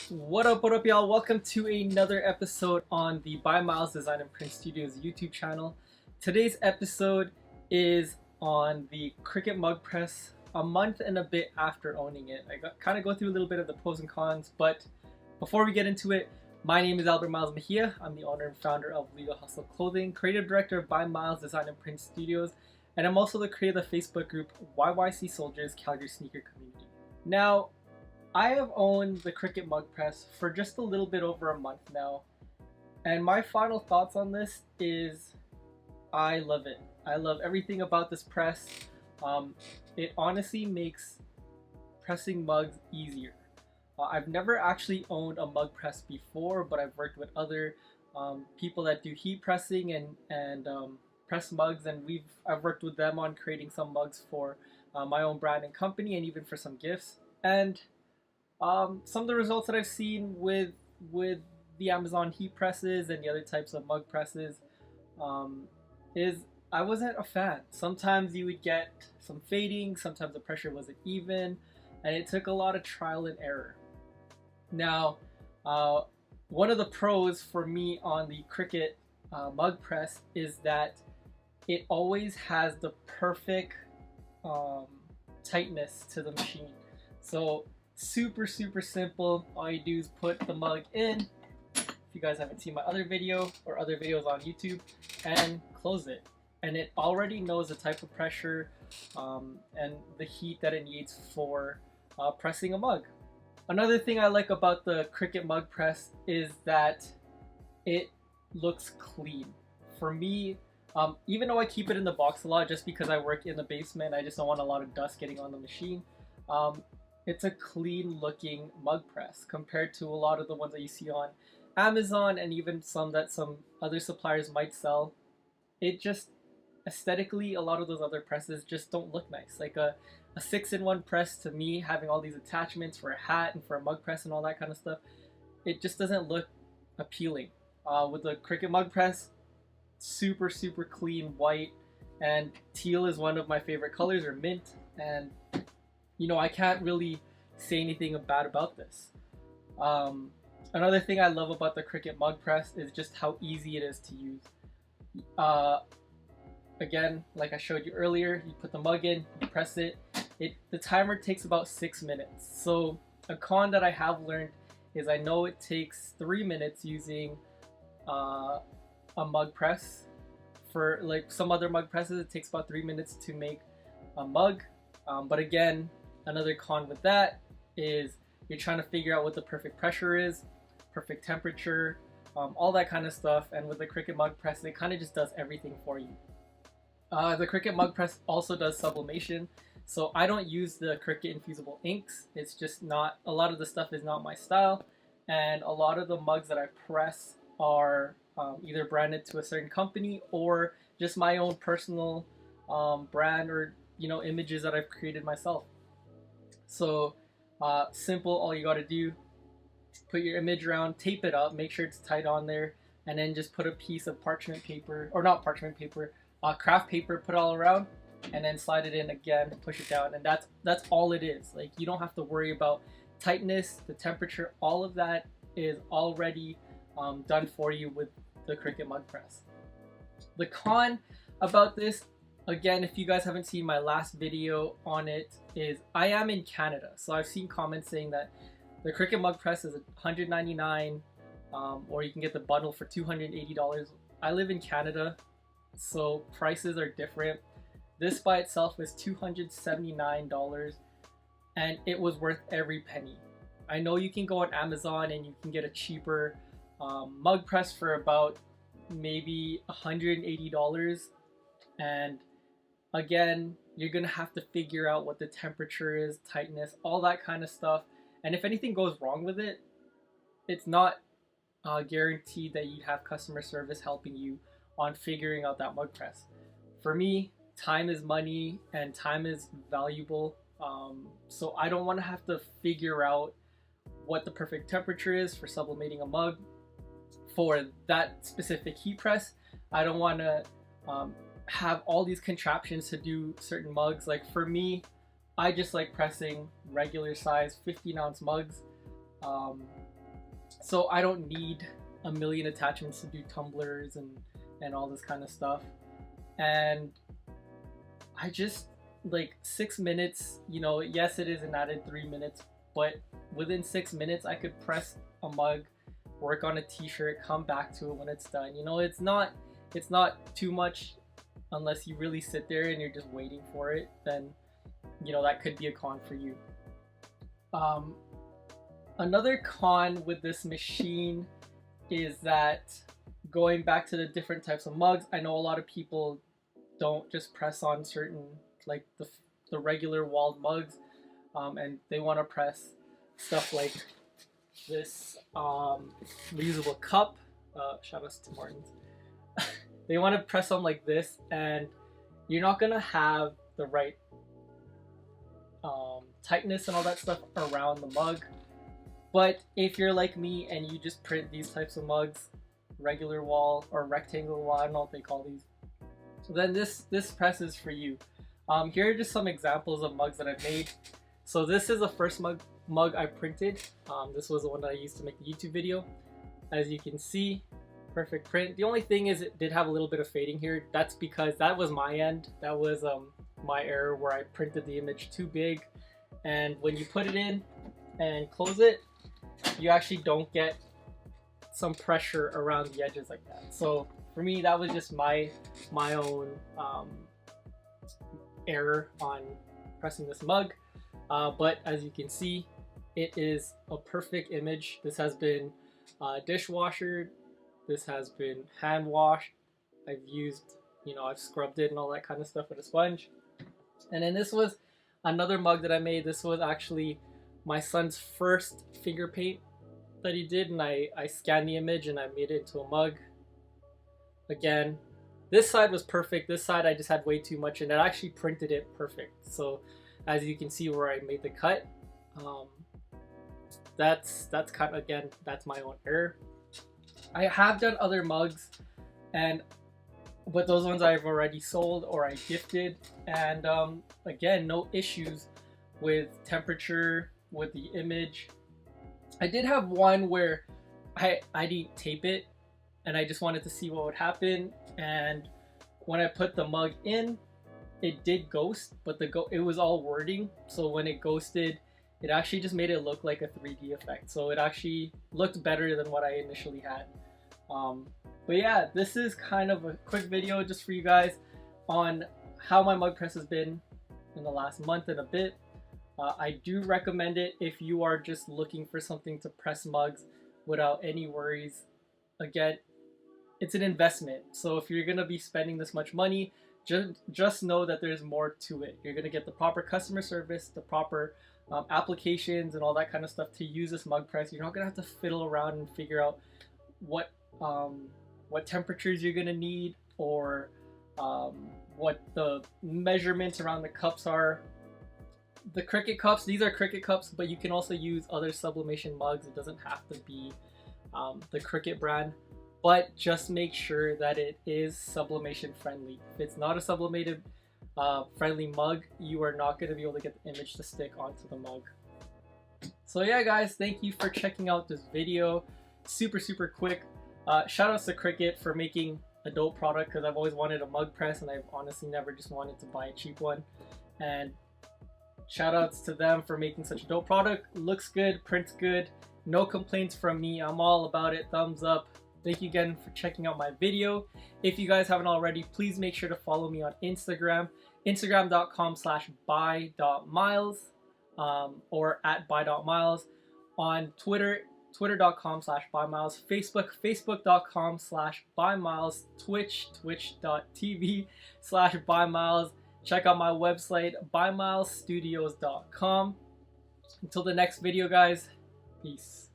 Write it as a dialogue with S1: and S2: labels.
S1: What up, y'all? Welcome to another episode on the by Myles Design and Print Studios YouTube channel. Today's episode is on the Cricut mug press a month and a bit after owning it. I kind of go through a little bit of the pros and cons, but before we get into it, my name is AlbertMylesMejia. I'm the owner and founder of Legal Hustle Clothing, creative director of By Myles Design and Print Studios, and I'm also the creator of the Facebook group YYC Soldiers Calgary Sneaker Community. Now, I have owned the Cricut mug press for just a little bit over a month now, and my final thoughts on this is I love it. I love everything about this press. It honestly makes pressing mugs easier. I've never actually owned a mug press before, but I've worked with other people that do heat pressing and press mugs, and I've worked with them on creating some mugs for my own brand and company, and even for some gifts. And some of the results that I've seen with the Amazon heat presses and the other types of mug presses is I wasn't a fan. Sometimes you would get some fading, sometimes the pressure wasn't even, and it took a lot of trial and error. Now, one of the pros for me on the Cricut mug press is that it always has the perfect tightness to the machine. So super simple. All you do is put the mug in, if you guys haven't seen my other video or other videos on YouTube, and close it, and it already knows the type of pressure and the heat that it needs for pressing a mug. Another thing I like about the Cricut mug press is that it looks clean. For me, even though I keep it in the box a lot just because I work in the basement, I just don't want a lot of dust getting on the machine. It's a clean looking mug press compared to a lot of the ones that you see on Amazon and even some that some other suppliers might sell. It just aesthetically, a lot of those other presses just don't look nice. Like a 6-in-1 press, to me, having all these attachments for a hat and for a mug press and all that kind of stuff, it just doesn't look appealing. With the Cricut mug press, super clean white, and teal is one of my favorite colors, or mint, and you know, I can't really say anything bad about this. Another thing I love about the Cricut mug press is just how easy it is to use. Again, like I showed you earlier, you put the mug in, you press it. The timer takes about 6 minutes. So a con that I have learned is I know it takes 3 minutes using a mug press. For like some other mug presses, it takes about 3 minutes to make a mug. But again, another con with that is you're trying to figure out what the perfect pressure is, perfect temperature, all that kind of stuff. And with the Cricut mug press, it kind of just does everything for you. The Cricut mug press also does sublimation. So I don't use the Cricut infusible inks. It's just not, a lot of the stuff is not my style. And a lot of the mugs that I press are either branded to a certain company or just my own personal brand, or you know, images that I've created myself. So simple, all you got to do, put your image around, tape it up, make sure it's tight on there, and then just put a piece of parchment paper, or not parchment paper, craft paper, put it all around, and then slide it in again, push it down, and that's all it is. Like, you don't have to worry about tightness, the temperature, all of that is already done for you with the Cricut mug press. The con about this, again, if you guys haven't seen my last video on it, is I am in Canada. So I've seen comments saying that the Cricut mug press is $199, or you can get the bundle for $280. I live in Canada, so prices are different. This by itself is $279, and it was worth every penny. I know you can go on Amazon and you can get a cheaper mug press for about maybe $180, and again, you're gonna have to figure out what the temperature is, tightness, all that kind of stuff. And if anything goes wrong with it, it's not guaranteed that you'd have customer service helping you on figuring out that mug press. For me, time is money and time is valuable. So I don't want to have to figure out what the perfect temperature is for sublimating a mug for that specific heat press. I don't want to have all these contraptions to do certain mugs. Like for me, I just like pressing regular size 15-ounce mugs. So I don't need a million attachments to do tumblers and all this kind of stuff. And I just, like, 6 minutes, you know, yes, it is an added 3 minutes, but within 6 minutes I could press a mug, work on a t-shirt, come back to it when it's done. You know, it's not too much unless you really sit there and you're just waiting for it. Then, you know, that could be a con for you. Another con with this machine is that, going back to the different types of mugs, I know a lot of people don't just press on certain, like the regular walled mugs, and they want to press stuff like this reusable cup. Shout outs to Martin's. They want to press on like this, and you're not gonna have the right tightness and all that stuff around the mug. But if you're like me and you just print these types of mugs, regular wall or rectangle wall, I don't know what they call these, then this press is for you. Here are just some examples of mugs that I've made. So this is the first mug I printed. This was the one that I used to make the YouTube video. As you can see, perfect print. The only thing is it did have a little bit of fading here. That's because that was my end. That was my error where I printed the image too big. And when you put it in and close it, you actually don't get some pressure around the edges like that. So for me, that was just my own error on pressing this mug. But as you can see, it is a perfect image. This has been dishwasher. This has been hand washed. I've used, you know, I've scrubbed it and all that kind of stuff with a sponge. And then this was another mug that I made. This was actually my son's first finger paint that he did, and I scanned the image and I made it into a mug. Again, this side was perfect. This side I just had way too much, and it actually printed it perfect. So as you can see where I made the cut, that's kind of, again, that's my own error. I have done other mugs, but those ones I've already sold or I gifted, and again, no issues with temperature, with the image. I did have one where I didn't tape it, and I just wanted to see what would happen, and when I put the mug in, it did ghost, but it was all wording, so when it ghosted, it actually just made it look like a 3D effect. So it actually looked better than what I initially had. But yeah, this is kind of a quick video just for you guys on how my mug press has been in the last month and a bit. I do recommend it if you are just looking for something to press mugs without any worries. Again, it's an investment. So if you're gonna be spending this much money, just know that there's more to it. You're gonna get the proper customer service, the proper applications and all that kind of stuff to use this mug press. You're not gonna have to fiddle around and figure out what temperatures you're gonna need, or what the measurements around the cups are. The Cricut cups, these are Cricut cups, but you can also use other sublimation mugs. It doesn't have to be the Cricut brand, but just make sure that it is sublimation friendly. If it's not a sublimated friendly mug, you are not going to be able to get the image to stick onto the mug. So yeah guys, thank you for checking out this video. Super quick. Shout outs to Cricut for making a dope product, because I've always wanted a mug press and I've honestly never just wanted to buy a cheap one. And shout outs to them for making such a dope product. Looks good, prints good, no complaints from me. I'm all about it. Thumbs up. Thank you again for checking out my video. If you guys haven't already, please make sure to follow me on Instagram, instagram.com/by.myles, or @by.myles, on Twitter, twitter.com/bymyles, Facebook, facebook.com/bymyles, Twitch, twitch.tv/bymyles. Check out my website, bymylesstudios.com. Until the next video, guys, peace.